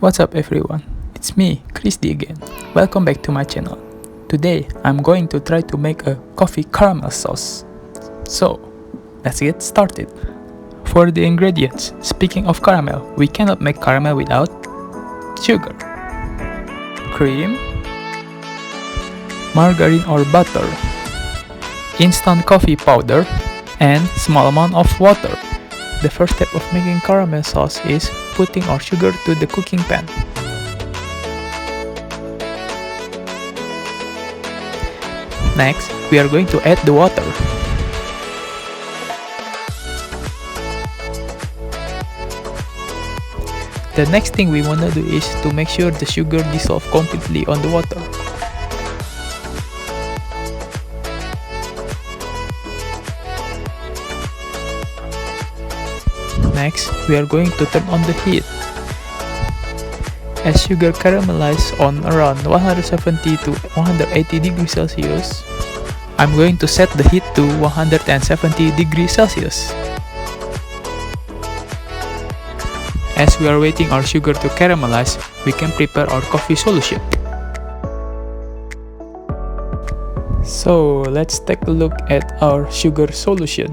What's up everyone, it's me, Christy again. Welcome back to my channel. Today, I'm going to try to make a coffee caramel sauce. So, let's get started. For the ingredients, speaking of caramel, we cannot make caramel without sugar, cream, margarine or butter, instant coffee powder, and small amount of water. The first step of making caramel sauce is putting our sugar to the cooking pan. Next, we are going to add the water. The next thing we wanna do is to make sure the sugar dissolves completely on the water. Next, we are going to turn on the heat. As sugar caramelizes on around 170 to 180 degrees Celsius, I'm going to set the heat to 170 degrees Celsius. As we are waiting our sugar to caramelize, we can prepare our coffee solution. So let's take a look at our sugar solution.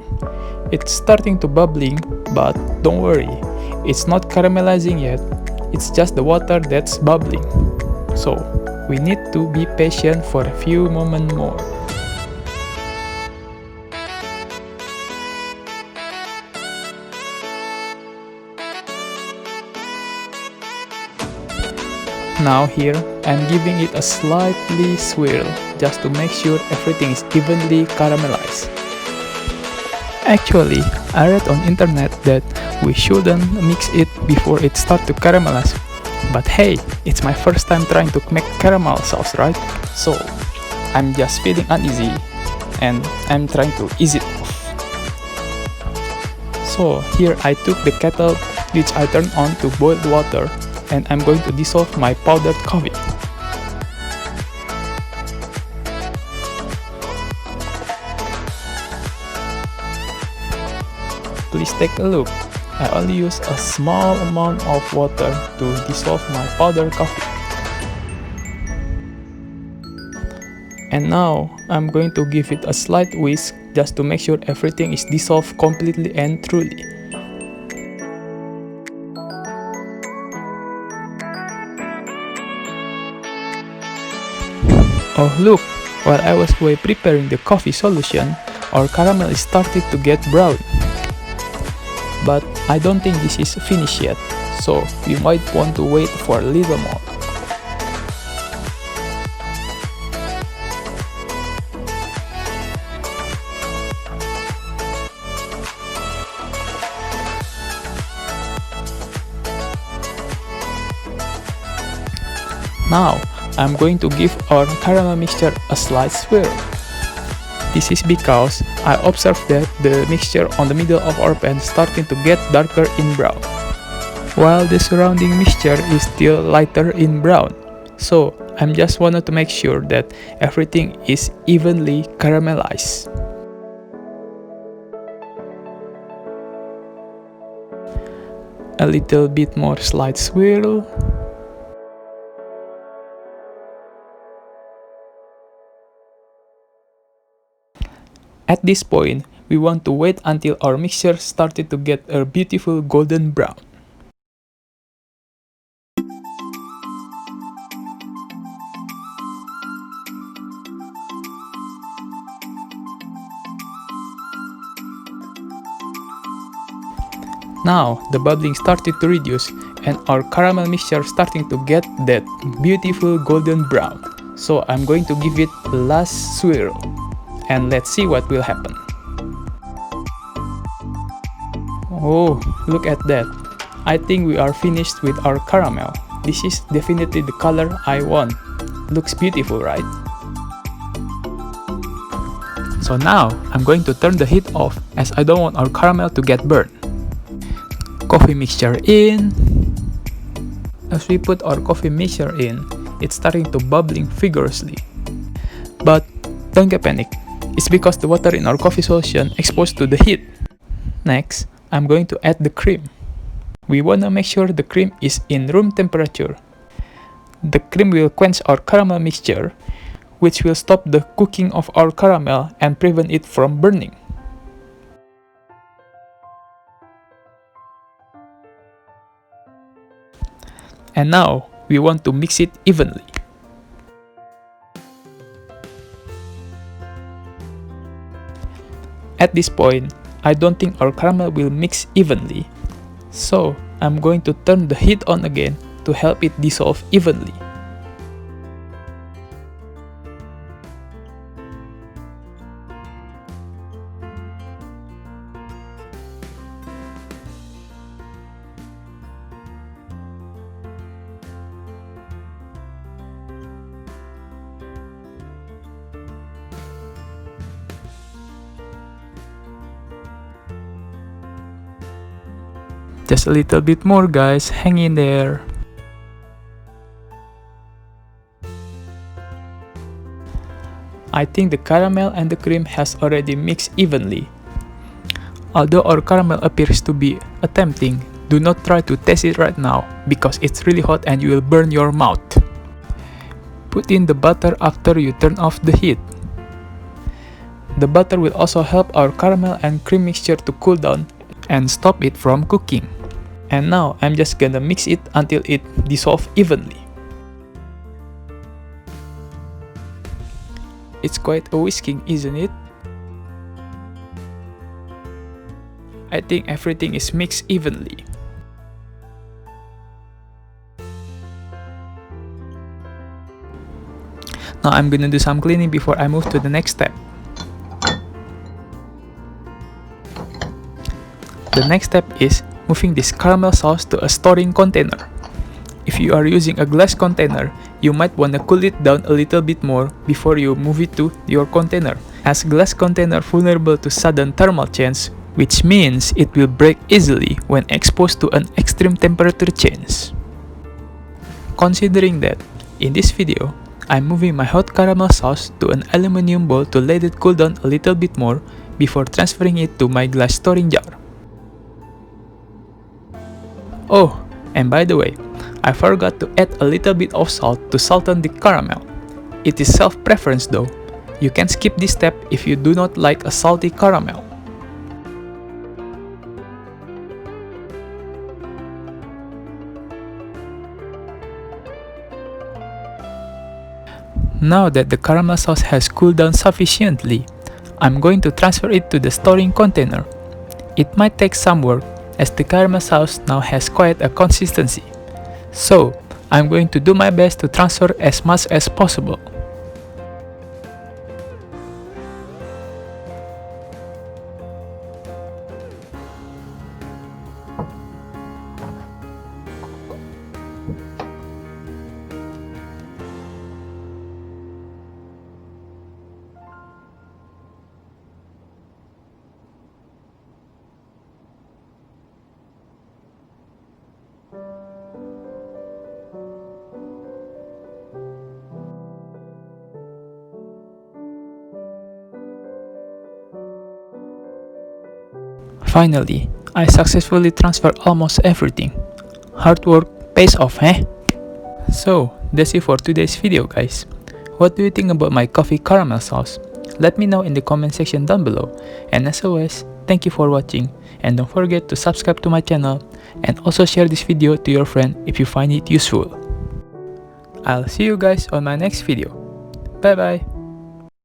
It's starting to bubbling, but don't worry, it's not caramelizing yet, it's just the water that's bubbling. So we need to be patient for a few moments more. Now here, I'm giving it a slightly swirl just to make sure everything is evenly caramelized. Actually, I read on internet that we shouldn't mix it before it starts to caramelize. But hey, it's my first time trying to make caramel sauce, right? So, I'm just feeling uneasy and I'm trying to ease it off. So, here I took the kettle which I turned on to boil water and I'm going to dissolve my powdered coffee. Please take a look. I only use a small amount of water to dissolve my powdered coffee. And now, I'm going to give it a slight whisk just to make sure everything is dissolved completely and truly. Oh look, while I was preparing the coffee solution, our caramel is started to get brown. But I don't think this is finished yet, so we might want to wait for a little more. Now, I'm going to give our caramel mixture a slight swirl. This is because I observed that the mixture on the middle of our pan is starting to get darker in brown, while the surrounding mixture is still lighter in brown. So I'm just wanted to make sure that everything is evenly caramelized. A little bit more slight swirl. At this point, we want to wait until our mixture started to get a beautiful golden brown. Now, the bubbling started to reduce and our caramel mixture starting to get that beautiful golden brown. So I'm going to give it a last swirl. And let's see what will happen. Oh, look at that. I think we are finished with our caramel. This is definitely the color I want. Looks beautiful, right? So now, I'm going to turn the heat off as I don't want our caramel to get burnt. Coffee mixture in. As we put our coffee mixture in, it's starting to bubbling vigorously. But don't get panicked. It's because the water in our coffee solution exposed to the heat. Next, I'm going to add the cream. We wanna make sure the cream is in room temperature. The cream will quench our caramel mixture, which will stop the cooking of our caramel and prevent it from burning. And now, we want to mix it evenly. At this point, I don't think our caramel will mix evenly, so I'm going to turn the heat on again to help it dissolve evenly. Just a little bit more, guys, hang in there. I think the caramel and the cream has already mixed evenly. Although our caramel appears to be tempting, do not try to taste it right now because it's really hot and you will burn your mouth. Put in the butter after you turn off the heat. The butter will also help our caramel and cream mixture to cool down and stop it from cooking. And now I'm just gonna mix it until it dissolves evenly. It's quite a whisking, isn't it? I think everything is mixed evenly. Now I'm gonna do some cleaning before I move to the next step. The next step is moving this caramel sauce to a storing container. If you are using a glass container, you might want to cool it down a little bit more before you move it to your container, as glass container vulnerable to sudden thermal change, which means it will break easily when exposed to an extreme temperature change. Considering that, in this video, I'm moving my hot caramel sauce to an aluminum bowl to let it cool down a little bit more before transferring it to my glass storing jar. Oh, and by the way, I forgot to add a little bit of salt to soften the caramel. It is self-preference though. You can skip this step if you do not like a salty caramel. Now that the caramel sauce has cooled down sufficiently, I'm going to transfer it to the storing container. It might take some work, as the caramel sauce now has quite a consistency. So, I'm going to do my best to transfer as much as possible. Finally, I successfully transferred almost everything. Hard work pays off, eh? So, that's it for today's video, guys. What do you think about my coffee caramel sauce? Let me know in the comment section down below. And as always, thank you for watching, and don't forget to subscribe to my channel and also share this video to your friend if you find it useful. I'll see you guys on my next video. Bye bye!